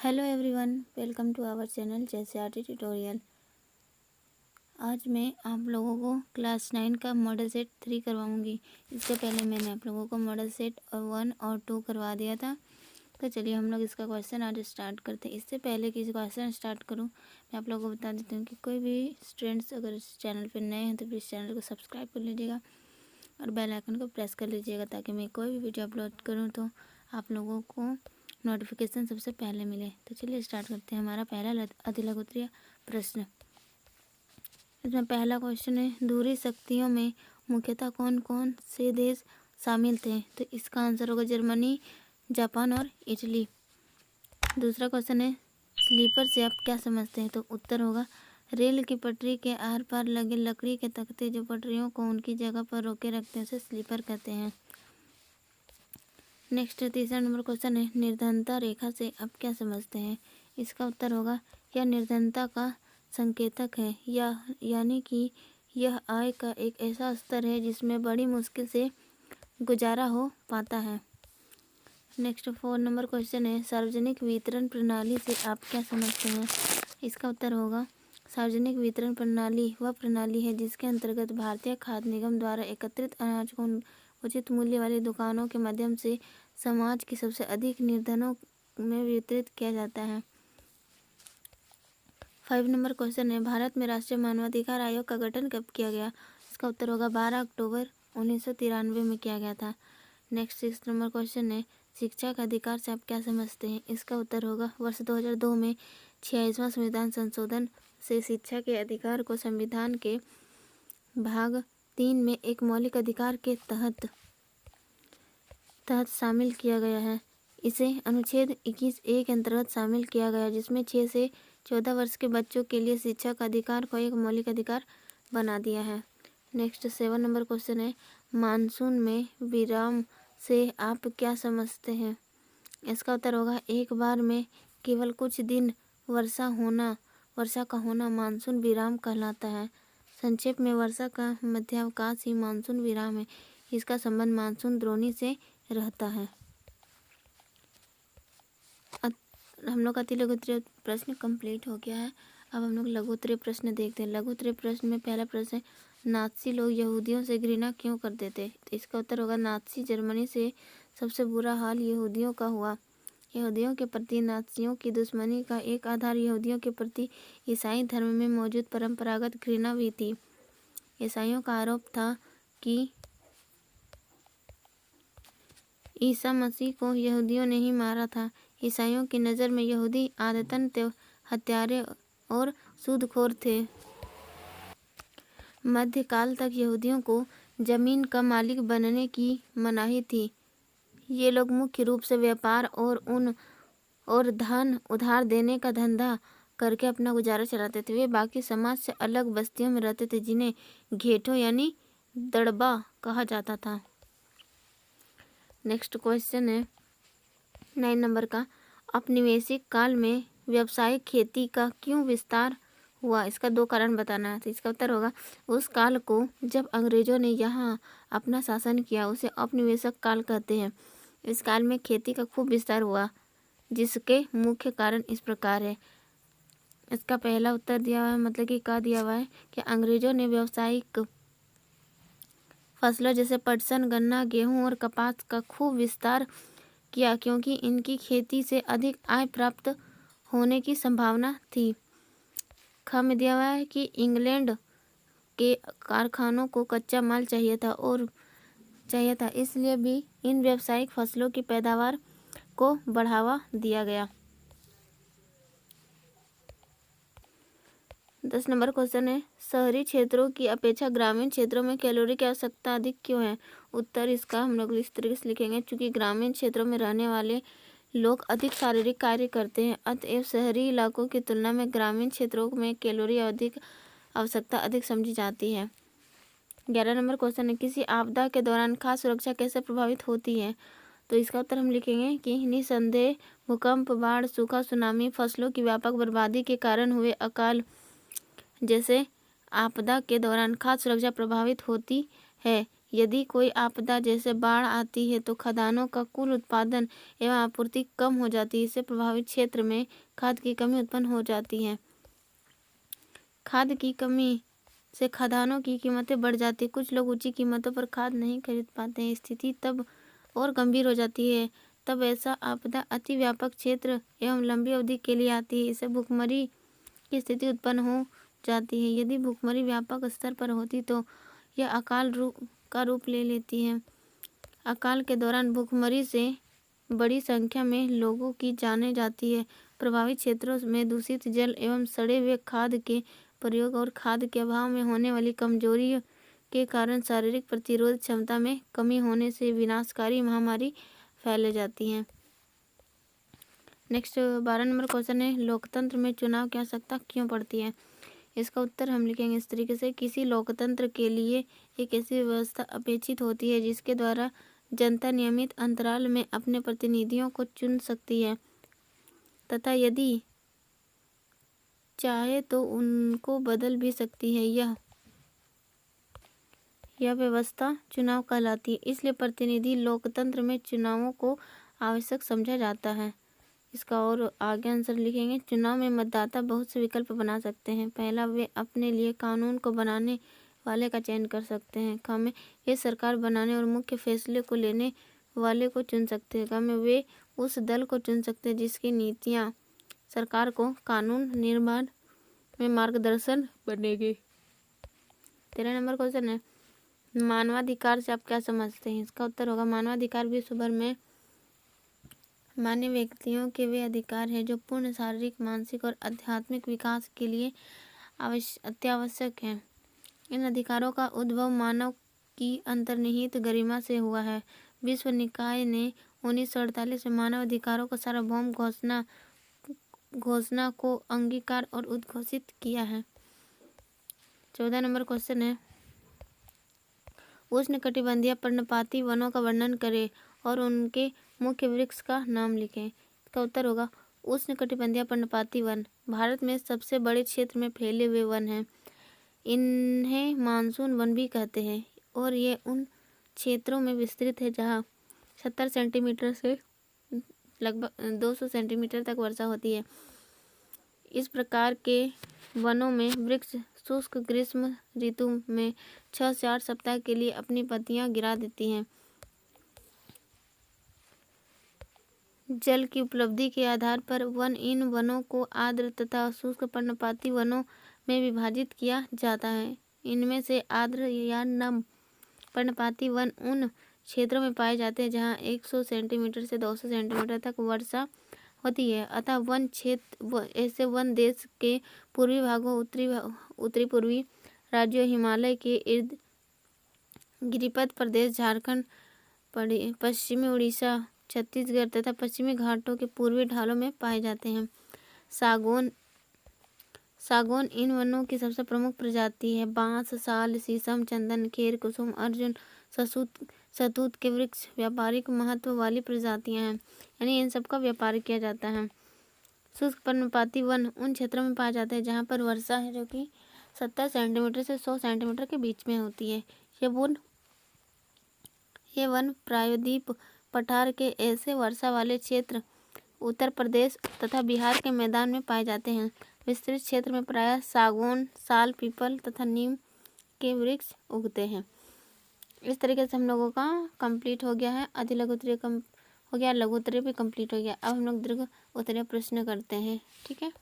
Hello everyone, welcome to our channel जैसे RT tutorial. आज मैं आप लोगों को क्लास 9 का मॉडल सेट 3 करवाऊंगी। इससे पहले मैंने आप लोगों को मॉडल सेट 1 और 2 करवा दिया था। तो चलिए हम लोग इसका क्वेश्चन आज स्टार्ट करते हैं। इससे पहले कि क्वेश्चन स्टार्ट करूं, मैं आप लोगों को बता देती हूँ कि कोई भी स्टूडेंट्स अगर इस चैनल पर नए हैं तो प्लीज़ चैनल को सब्सक्राइब कर लीजिएगा और बेल आइकन को प्रेस कर लीजिएगा ताकि मैं कोई भी वीडियो अपलोड करूँ तो आप लोगों को नोटिफिकेशन सबसे पहले मिले। तो चलिए स्टार्ट करते हैं। हमारा पहला अतिलघुत्तरीय प्रश्न, इसमें पहला क्वेश्चन है, ध्रुवीय शक्तियों में मुख्यतः कौन कौन से देश शामिल थे? तो इसका आंसर होगा जर्मनी, जापान और इटली। दूसरा क्वेश्चन है, स्लीपर से आप क्या समझते हैं? तो उत्तर होगा रेल की पटरी के आर पार लगे लकड़ी के तख्ते जो पटरियों को उनकी जगह पर रोके रखते हैं उसे स्लीपर कहते हैं। नेक्स्ट तीसरा नंबर क्वेश्चन है, निर्धनता रेखा से आप क्या समझते हैं? इसका उत्तर होगा यह निर्धनता का संकेतक है, यानी कि यह आय का एक ऐसा स्तर है जिसमें बड़ी मुश्किल से गुजारा हो पाता है। नेक्स्ट 4 नंबर क्वेश्चन है, सार्वजनिक वितरण प्रणाली से आप क्या समझते हैं? इसका उत्तर होगा सार्वजनिक वितरण प्रणाली वह प्रणाली है जिसके अंतर्गत भारतीय खाद्य निगम द्वारा एकत्रित अनाज को उचित मूल्य वाली दुकानों के माध्यम से समाज के सबसे अधिक निर्धनों में वितरित किया जाता है। 5 नंबर क्वेश्चन है, भारत में राष्ट्रीय मानवाधिकार आयोग का गठन कब किया गया? इसका उत्तर होगा 12 अक्टूबर 1993 में किया गया था। नेक्स्ट 6 नंबर क्वेश्चन है, शिक्षा का अधिकार से आप क्या समझते हैं? इसका उत्तर होगा वर्ष 2002 में 46वां संविधान संशोधन से शिक्षा के अधिकार को संविधान के भाग 3 में एक मौलिक अधिकार के तहत शामिल किया गया है। इसे अनुच्छेद 21(1) के अंतर्गत शामिल किया गया जिसमें 6 से 14 वर्ष के बच्चों के लिए शिक्षा का अधिकार को एक मौलिक अधिकार बना दिया है। नेक्स्ट 7 नंबर क्वेश्चन है, मानसून में विराम से आप क्या समझते हैं? इसका उत्तर होगा एक बार में केवल कुछ दिन वर्षा का होना मानसून विराम कहलाता है। संक्षेप में वर्षा का मध्यावकाश ही मानसून विराम है। इसका संबंध मानसून द्रोणी से रहता है। हम लोग अतिलघुत्तरीय प्रश्न कंप्लीट हो गया है। अब हम लोग लघुत्तरीय प्रश्न देखते हैं। लघुत्तरीय प्रश्न में पहला प्रश्न है, नाज़ी लोग यहूदियों से घृणा क्यों करते थे? तो इसका उत्तर होगा नाज़ी जर्मनी से सबसे बुरा हाल यहूदियों का हुआ। यहूदियों के प्रति नाज़ियों की दुश्मनी का एक आधार यहूदियों के प्रति ईसाई धर्म में मौजूद परंपरागत घृणा भी थी। ईसाइयों का आरोप था कि ईसा मसीह को यहूदियों ने ही मारा था। ईसाइयों की नज़र में यहूदी आदतन हत्यारे और सूदखोर थे। मध्यकाल तक यहूदियों को जमीन का मालिक बनने की मनाही थी। ये लोग मुख्य रूप से व्यापार और धन उधार देने का धंधा करके अपना गुजारा चलाते थे। वे बाकी समाज से अलग बस्तियों में रहते थे जिन्हें घेटो यानी दड़बा कहा जाता था। नेक्स्ट क्वेश्चन है 9 नंबर का, औपनिवेशिक काल में व्यावसायिक खेती का क्यों विस्तार हुआ? इसका 2 कारण बताना है। तो इसका उत्तर होगा उस काल को जब अंग्रेजों ने यहाँ अपना शासन किया उसे औपनिवेशिक काल कहते हैं। इस काल में खेती का खूब विस्तार हुआ जिसके मुख्य कारण इस प्रकार है। इसका पहला उत्तर दिया हुआ है, मतलब कि क्या दिया हुआ है कि अंग्रेजों ने व्यावसायिक फसलों जैसे पटसन, गन्ना, गेहूं और कपास का खूब विस्तार किया क्योंकि इनकी खेती से अधिक आय प्राप्त होने की संभावना थी। ख में दिया हुआ है कि इंग्लैंड के कारखानों को कच्चा माल चाहिए था, इसलिए भी इन व्यावसायिक फसलों की पैदावार को बढ़ावा दिया गया। 10 नंबर क्वेश्चन है, शहरी क्षेत्रों की अपेक्षा ग्रामीण क्षेत्रों में कैलोरी की आवश्यकता अधिक क्यों है? उत्तर इसका हम लोग इस तरीके से लिखेंगे, क्योंकि ग्रामीण क्षेत्रों में रहने वाले लोग अधिक शारीरिक कार्य करते हैं, अतएव शहरी इलाकों की तुलना में ग्रामीण क्षेत्रों में कैलोरी आवश्यकता अधिक समझी जाती है। 11 नंबर क्वेश्चन है, किसी आपदा के दौरान खाद्य सुरक्षा कैसे प्रभावित होती है? तो इसका उत्तर हम लिखेंगे कि निसंदेह भूकंप, बाढ़, सूखा, सुनामी, फसलों की व्यापक बर्बादी के कारण हुए अकाल जैसे आपदा के दौरान खाद्य सुरक्षा प्रभावित होती है। यदि कोई आपदा जैसे बाढ़ आती है तो खदानों का कुल उत्पादन एवं आपूर्ति कम हो जाती है। इससे प्रभावित क्षेत्र में खाद की कमी उत्पन्न हो जाती है। खाद की कमी से खदानों की कीमतें बढ़ जाती है। कुछ लोग ऊंची कीमतों पर खाद नहीं खरीद पाते हैं। स्थिति तब और गंभीर हो जाती है। तब ऐसा आपदा अति व्यापक क्षेत्र एवं लंबी अवधि के लिए आती है। इससे भूखमरी की स्थिति उत्पन्न हो जाती है। यदि भूखमरी व्यापक स्तर पर होती तो यह अकाल का रूप ले लेती है। अकाल के दौरान भूखमरी से बड़ी संख्या में लोगों की जानें जाती है। प्रभावित क्षेत्रों में दूषित जल एवं सड़े हुए खाद के प्रयोग और खाद के अभाव में होने वाली कमजोरी के कारण शारीरिक प्रतिरोध क्षमता में कमी होने से विनाशकारी महामारी फैल जाती है। नेक्स्ट 12 नंबर क्वेश्चन है, लोकतंत्र में चुनाव की आवश्यकता क्यों पड़ती है? इसका उत्तर हम लिखेंगे इस तरीके से, किसी लोकतंत्र के लिए एक ऐसी व्यवस्था अपेक्षित होती है जिसके द्वारा जनता नियमित अंतराल में अपने प्रतिनिधियों को चुन सकती है तथा यदि चाहे तो उनको बदल भी सकती है। यह व्यवस्था चुनाव कहलाती है। इसलिए प्रतिनिधि लोकतंत्र में चुनावों को आवश्यक समझा जाता है। इसका और आगे आंसर लिखेंगे, चुनाव में मतदाता बहुत से विकल्प बना सकते हैं। पहला, वे अपने लिए कानून को बनाने वाले का चयन कर सकते हैं। ख में ये सरकार बनाने और मुख्य फैसले को लेने वाले को चुन सकते हैं। ग में वे उस दल को चुन सकते हैं जिसकी नीतियाँ सरकार को कानून निर्माण में मार्गदर्शन बनेगी। 13 नंबर क्वेश्चन है, मानवाधिकार से आप क्या समझते हैं? इसका उत्तर होगा, मानवाधिकार विश्व भर में मान्य व्यक्तियों के वे अधिकार हैं जो पूर्ण शारीरिक, मानसिक और आध्यात्मिक विकास के लिए अत्यावश्यक हैं। इन अधिकारों का उद्भव मानव की अंतर्निहित गरिमा से हुआ है। विश्व निकाय ने 1948 में मानव अधिकारों को सार्वभौम घोषणा को अंगीकार और उद्घोषित किया है। 14 नंबर क्वेश्चन है, उष्णकटिबंधीय पर्णपाती वनों का वर्णन करें और उनके मुख्य वृक्ष का नाम लिखें। इसका उत्तर होगा, उष्णकटिबंधीय पर्णपाती वन भारत में सबसे बड़े क्षेत्र में फैले हुए वन हैं। इन्हें मानसून वन भी कहते हैं और ये उन क्षेत्रों में विस्तृत है जहाँ 70 सेंटीमीटर से लगभग 200 सेंटीमीटर तक वर्षा होती है। इस प्रकार के वनों में वृक्ष शुष्क ग्रीष्म ऋतु में 6 से 8 सप्ताह के लिए अपनी पत्तियां गिरा देती हैं। जल की उपलब्धि के आधार पर इन वनों को आर्द्र तथा शुष्क पर्णपाती वनों में विभाजित किया जाता है। इनमें से आर्द्र या नम पर्णपाती वन उन क्षेत्रों में पाए जाते हैं जहां 100 सेंटीमीटर से 200 सेंटीमीटर तक वर्षा होती है। अतः वन क्षेत्र ऐसे वन देश के पूर्वी भागों, उत्तरी पूर्वी राज्यों, हिमालय के इर्द गिरिपथ प्रदेश, झारखंड, पश्चिमी उड़ीसा, छत्तीसगढ़ तथा पश्चिमी घाटों के पूर्वी ढालों में पाए जाते हैं। सागौन इन वनों की सबसे प्रमुख प्रजाति है। बांस, साल, शीशम, चंदन, खेर, कुसुम, अर्जुन, शहतूत के वृक्ष व्यापारिक महत्व वाली प्रजातियां हैं, यानी इन सब का व्यापार किया जाता है। शुष्क पर्णपाती वन उन क्षेत्रों में पाए जाते हैं जहाँ पर वर्षा है जो कि 70 सेंटीमीटर से 100 सेंटीमीटर के बीच में होती है। ये वन प्रायद्वीप पठार के ऐसे वर्षा वाले क्षेत्र उत्तर प्रदेश तथा बिहार के मैदान में पाए जाते हैं। विस्तृत क्षेत्र में प्रायः सागौन, साल, पीपल तथा नीम के वृक्ष उगते हैं। इस तरीके से हम लोगों का कंप्लीट हो गया है। अति लघु उत्तरीय हो गया, लघु उत्तरीय भी कंप्लीट हो गया। अब हम लोग दीर्घ उत्तरीय प्रश्न करते हैं। ठीक है,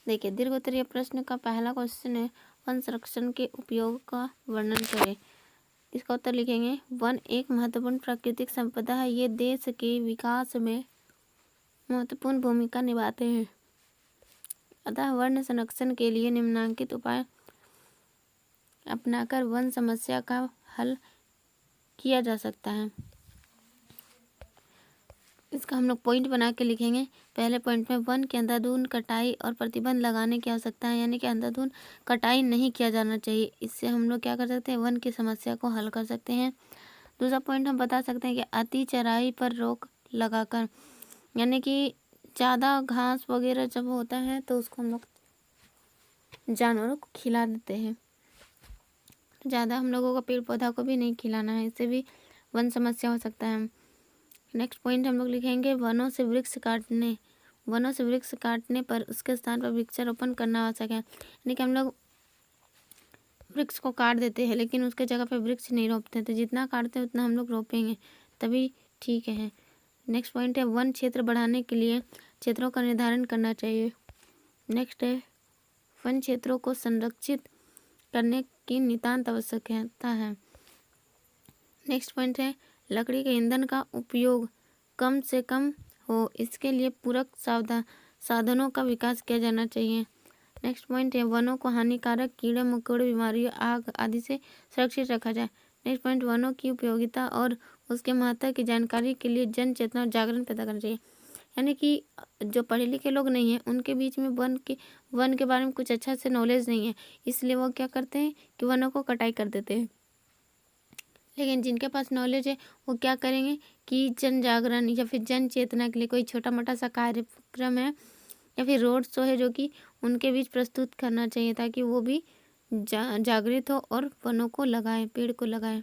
देखिए दीर्घ उत्तरीय प्रश्न का पहला क्वेश्चन है, वन संरक्षण के उपयोग का वर्णन करें। इसका उत्तर लिखेंगे, वन एक महत्वपूर्ण प्राकृतिक संपदा है। ये देश के विकास में महत्वपूर्ण भूमिका निभाते हैं। अतः वन संरक्षण के लिए निम्नलिखित उपाय अपनाकर वन समस्या का हल किया जा सकता है। इसका हम लोग पॉइंट बना के लिखेंगे। पहले पॉइंट में वन के अंधाधुंध कटाई और प्रतिबंध लगाने की आवश्यकता है, यानी कि अंधाधुंध कटाई नहीं किया जाना चाहिए। इससे हम लोग क्या कर सकते हैं, वन की समस्या को हल कर सकते हैं। दूसरा पॉइंट हम बता सकते हैं कि अति चराई पर रोक लगाकर, यानी कि ज़्यादा घास वगैरह जब होता है तो उसको हम लोग जानवरों को खिला देते हैं। ज़्यादा हम लोगों को पेड़ पौधा को भी नहीं खिलाना है, इससे भी वन समस्या हो सकता है। नेक्स्ट पॉइंट हम लोग लिखेंगे वनों से वृक्ष काटने पर उसके स्थान पर वृक्षारोपण करना आवश्यक है। यानी कि हम लोग वृक्ष को काट देते हैं लेकिन उसके जगह पे वृक्ष नहीं रोपते, तो जितना काटते हैं उतना हम लोग रोपेंगे तभी ठीक है। नेक्स्ट पॉइंट है वन क्षेत्र बढ़ाने के लिए क्षेत्रों का निर्धारण करना चाहिए। नेक्स्ट है वन क्षेत्रों को संरक्षित करने की नितांत आवश्यकता है। नेक्स्ट पॉइंट है लकड़ी के ईंधन का उपयोग कम से कम हो, इसके लिए पूरक साधनों का विकास किया जाना चाहिए। नेक्स्ट पॉइंट है वनों को हानिकारक कीड़े मकोड़े बीमारियों आग आदि से सुरक्षित रखा जाए। नेक्स्ट पॉइंट वनों की उपयोगिता और उसके महत्व की जानकारी के लिए जन चेतना और जागरण पैदा करना चाहिए। यानी कि जो पढ़े लिखे लोग नहीं हैं उनके बीच में वन के बारे में कुछ अच्छा से नॉलेज नहीं है, इसलिए वो क्या करते हैं कि वनों को कटाई कर देते हैं। लेकिन जिनके पास नॉलेज है वो क्या करेंगे कि जन जागरण या फिर जन चेतना के लिए कोई छोटा मोटा सा कार्यक्रम है या फिर रोड शो है जो कि उनके बीच प्रस्तुत करना चाहिए ताकि वो भी जागृत हो और वनों को लगाएं, पेड़ को लगाएं।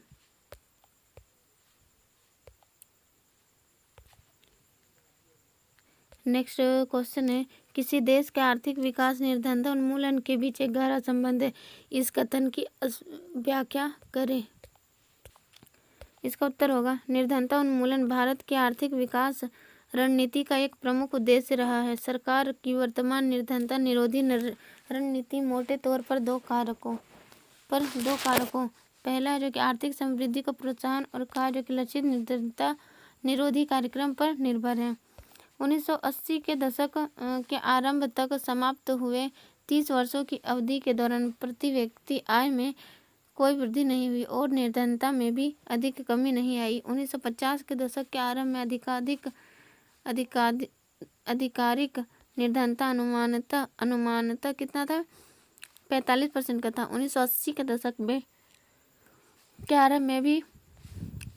नेक्स्ट क्वेश्चन है किसी देश के आर्थिक विकास निर्धनता उन्मूलन के बीच एक गहरा संबंध है, इस कथन की व्याख्या करें। इसका उत्तर होगा निर्धनता उन्मूलन भारत की आर्थिक विकास रणनीति का एक प्रमुख उद्देश्य रहा है। सरकार की वर्तमान निर्धनता निरोधी रणनीति मोटे तौर पर दो कारकों पहला है जो कि आर्थिक समृद्धि को प्रोत्साहन और कहा जो कि लक्षित निर्धनता निरोधी कार्यक्रम पर निर्भर है। 1980 के दशक के आरंभ तक समाप्त हुए 30 वर्षों की अवधि के दौरान प्रति व्यक्ति आय में कोई वृद्धि नहीं हुई और निर्धनता में भी अधिक कमी नहीं आई। 1950 के दशक के आरंभ में आधिकारिक निर्धनता अनुमानतः कितना था 45% का था। 1980 के दशक में के आरंभ में भी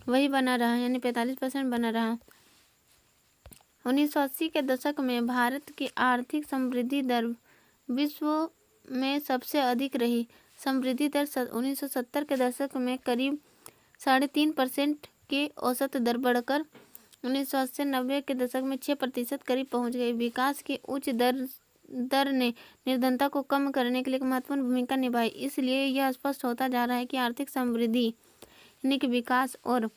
वही बना रहा, यानी 45% बना रहा। 1980 के दशक में भारत की आर्थिक समृद्धि दर विश्व में सबसे अधिक रही। समृद्धि दर 1970 के दशक में करीब 3.5% के औसत दर बढ़कर 1980-90 के दशक में 6% करीब पहुंच गई। विकास की उच्च दर ने निर्धनता को कम करने के लिए एक महत्वपूर्ण भूमिका निभाई। इसलिए यह स्पष्ट होता जा रहा है कि आर्थिक समृद्धि यानी कि विकास और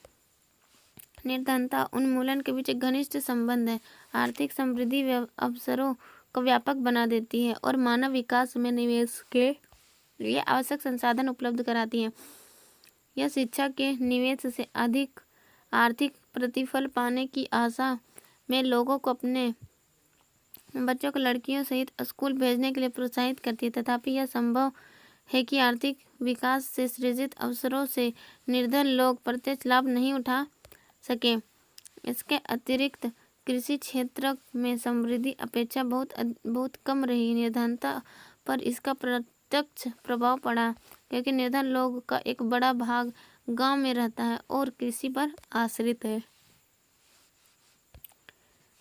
निर्धनता उन्मूलन के बीच एक घनिष्ठ संबंध है। आर्थिक समृद्धि अवसरों को व्यापक बना देती है और मानव विकास में निवेश के लिए आवश्यक संसाधन उपलब्ध कराती है। यह शिक्षा के निवेश से अधिक आर्थिक प्रतिफल पाने की आशा में लोगों को अपने बच्चों को लड़कियों सहित स्कूल भेजने के लिए प्रोत्साहित करती है। तथापि यह संभव है कि आर्थिक विकास से सृजित अवसरों से निर्धन लोग प्रत्यक्ष लाभ नहीं उठा सके। इसके अतिरिक्त कृषि क्षेत्र में समृद्धि अपेक्षा बहुत कम रही। निर्धनता पर इसका प्रत्यक्ष प्रभाव पड़ा क्योंकि निर्धन लोग का एक बड़ा भाग गांव में रहता है और कृषि पर आश्रित है।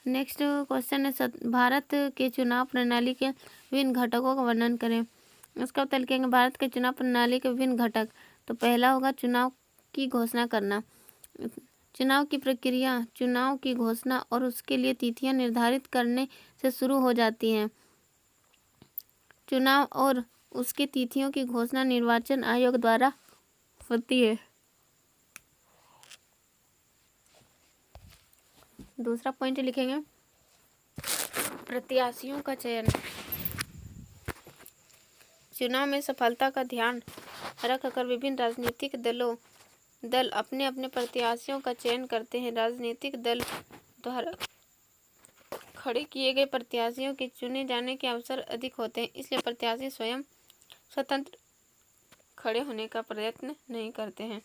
नेक्स्ट क्वेश्चन है भारत के चुनाव प्रणाली के विभिन्न घटकों का वर्णन करें। इसका उत्तर लिखेंगे भारत के चुनाव प्रणाली के विभिन्न घटक। तो पहला होगा चुनाव की घोषणा करना। चुनाव की प्रक्रिया चुनाव की घोषणा और उसके लिए तिथियां निर्धारित करने से शुरू हो जाती हैं। चुनाव और उसकी तिथियों की घोषणा निर्वाचन आयोग द्वारा होती है। दूसरा पॉइंट लिखेंगे प्रत्याशियों का चयन। चुनाव में सफलता का ध्यान रखकर विभिन्न राजनीतिक दल अपने अपने प्रत्याशियों का चयन करते हैं। राजनीतिक दल द्वारा खड़े किए गए प्रत्याशियों के चुने जाने के अवसर अधिक होते हैं, इसलिए प्रत्याशी स्वयं स्वतंत्र खड़े होने का प्रयत्न नहीं करते हैं।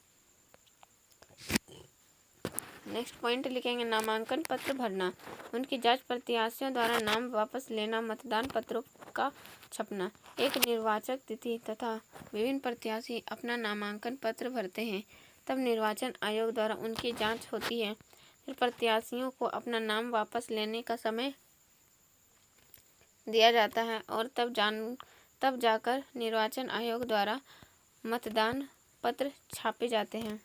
नेक्स्ट पॉइंट लिखेंगे नामांकन पत्र भरना, उनकी जांच, प्रत्याशियों द्वारा नाम वापस लेना, मतदान पत्रों का छपना। एक निर्वाचक तिथि तथा विभिन्न प्रत्याशी अपना नामांकन पत्र भरते हैं, तब निर्वाचन आयोग द्वारा उनकी जांच होती है। फिर प्रत्याशियों को अपना नाम वापस लेने का समय दिया जाता है और तब जाकर निर्वाचन आयोग द्वारा मतदान पत्र छापे जाते हैं।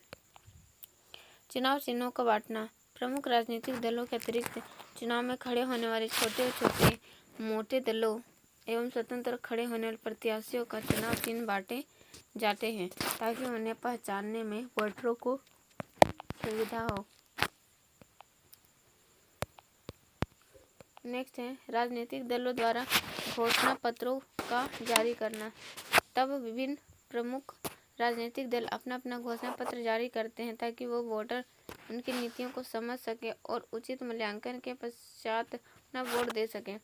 चुनाव चिन्हों का बांटना। प्रमुख राजनीतिक दलों के अतिरिक्त चुनाव में खड़े होने वाले छोटे और छोटे मोटे दलों एवं स्वतंत्र खड़े होने वाले प्रत्याशियों का चुनाव चिन्ह बांटे जाते हैं ताकि उन्हें पहचानने में वोटरों को सुविधा हो। नेक्स्ट है राजनीतिक दलों द्वारा घोषणा पत्रों का जारी करना। तब विभिन्न प्रमुख राजनीतिक दल अपना अपना घोषणा पत्र जारी करते हैं ताकि वो वोटर उनकी नीतियों को समझ सके और उचित मूल्यांकन के पश्चात अपना वोट दे सके।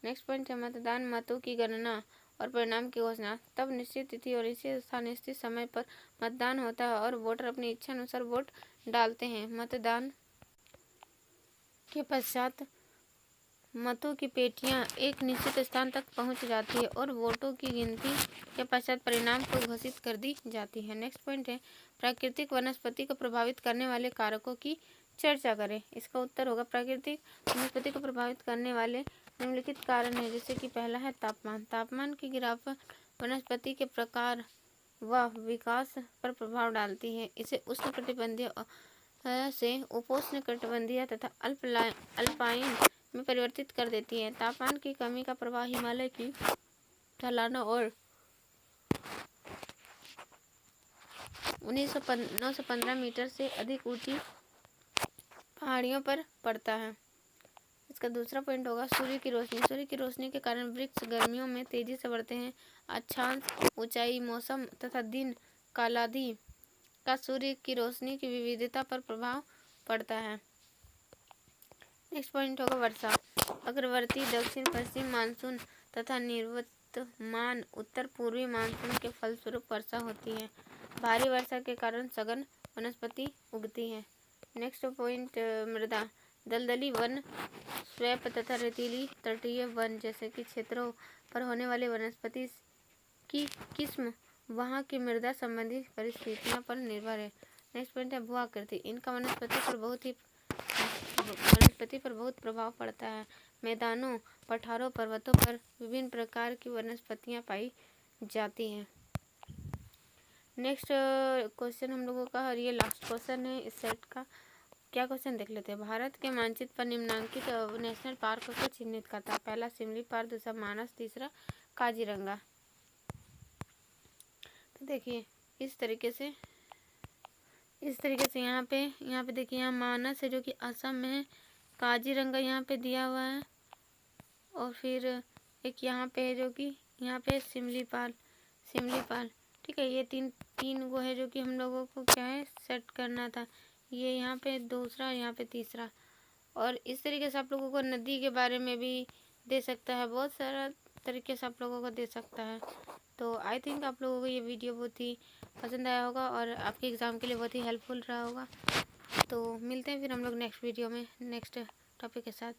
नेक्स्ट पॉइंट है मतदान मतों की गणना और परिणाम की घोषणा। तब निश्चित तिथि और निश्चित स्थान निश्चित समय पर मतदान होता है और वोटर अपनी इच्छा अनुसार वोट डालते हैं। मतदान के पश्चात मतों की पेटियां एक निश्चित स्थान तक पहुंच जाती है और वोटों की गिनती के पश्चात परिणाम को घोषित कर दी जाती है। नेक्स्ट पॉइंट है प्राकृतिक वनस्पति को प्रभावित करने वाले कारकों की चर्चा करें। इसका उत्तर होगा प्राकृतिक वनस्पति को प्रभावित करने वाले निम्नलिखित कारण है, जैसे कि पहला है तापमान। तापमान की गिरावट वनस्पति के प्रकार व विकास पर प्रभाव डालती है। इसे उष्णकटिबंधीय से उपोष्णकटिबंधीय तथा अल्पाइन में परिवर्तित कर देती है। तापमान की कमी का प्रभाव हिमालय की ढलानों और 915 मीटर से अधिक ऊंची पहाड़ियों पर पड़ता है। इसका दूसरा पॉइंट होगा सूर्य की रोशनी। सूर्य की रोशनी के कारण वृक्ष गर्मियों में तेजी से बढ़ते हैं। अक्षांश, ऊंचाई, मौसम तथा दिन कालादि का सूर्य की रोशनी की विविधता पर प्रभाव पड़ता है। नेक्स्ट पॉइंट होगा वर्षा। अग्रवर्ती दक्षिण पश्चिम मानसून तथा निवर्तमान उत्तर पूर्वी मानसून के फलस्वरूप वर्षा होती है। भारी वर्षा के कारण सघन वनस्पति उगती है। नेक्स्ट पॉइंट मृदा। दलदली वन, स्वैप तथा रेतीली तटीय वन जैसे कि क्षेत्रों पर होने वाले वनस्पति की किस्म वहाँ की मृदा संबंधी परिस्थितियों पर निर्भर है। नेक्स्ट पॉइंट है भू आकृति। इनका वनस्पति पर बहुत प्रभाव पड़ता है। मैदानों, पठारों, पर्वतों पर विभिन्न प्रकार की वनस्पतियां पाई जाती हैं। नेक्स्ट क्वेश्चन हम लोगों का और ये लास्ट क्वेश्चन है इस सेट का। क्या क्वेश्चन देख लेते हैं। भारत के मानचित्र पर निम्नांकित नेशनल पार्क को चिन्हित करता है। पहला शिमली पार्क, दूसरा मानस, तीसरा काजीरंगा। तो देखिए इस तरीके से यहाँ पे देखिए यहाँ मानस है जो कि असम में है। काजीरंगा यहाँ पे दिया हुआ है और फिर एक यहाँ पे है जो कि यहाँ पे शिमली पाल। ठीक है, ये तीन वो है जो कि हम लोगों को क्या है सेट करना था। ये यहाँ पे दूसरा, यहाँ पे तीसरा। और इस तरीके से आप लोगों को नदी के बारे में भी दे सकता है, बहुत सारा तरीके से आप लोगों को दे सकता है। तो आई थिंक आप लोगों को ये वीडियो बहुत ही पसंद आया होगा और आपके एग्ज़ाम के लिए बहुत ही हेल्पफुल रहा होगा। तो मिलते हैं फिर हम लोग नेक्स्ट वीडियो में नेक्स्ट टॉपिक के साथ।